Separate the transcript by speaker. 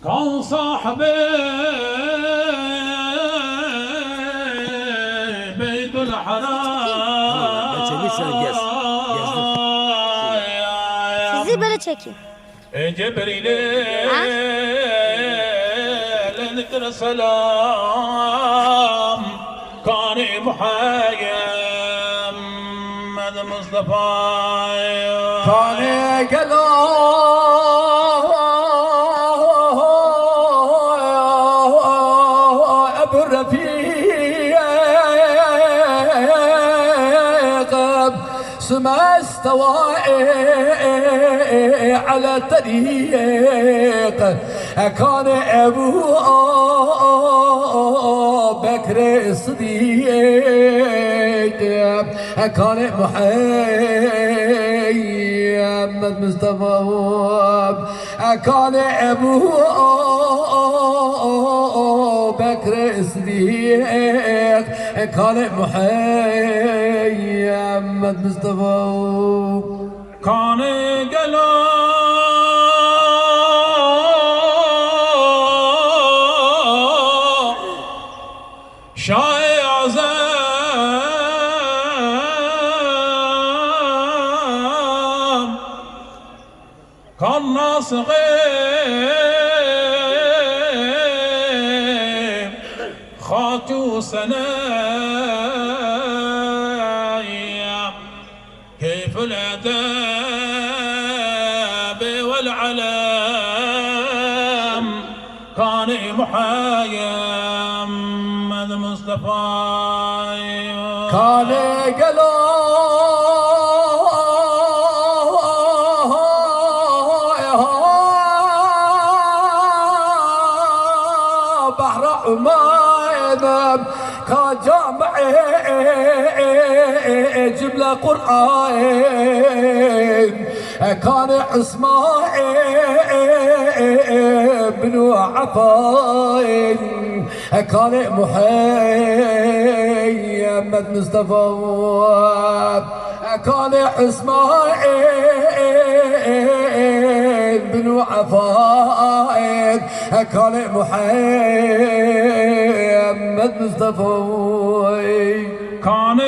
Speaker 1: كان صاحبي بيت الحرام
Speaker 2: Sizi böyle çekeyim.
Speaker 1: جبريل لذكر سلام كان محمد مصطفى
Speaker 3: كان قلب الرفيق سما استوى على الطريق كان أبو بكر الصديق كان محمد مصطفى كان أبو بكر الصديق كان محمد مصطفى
Speaker 1: كان قلب شايع عزام كان ناصغين خاتو سنايا كيف الاداب والعلام كان محمد مصطفى
Speaker 3: كان قلب بحر عمان كان جامع جبل قرآن كان اسماعيل بن عفان كان محمد مصطفى كان اسماعيل بن عفان كان محمد مصطفى
Speaker 1: كان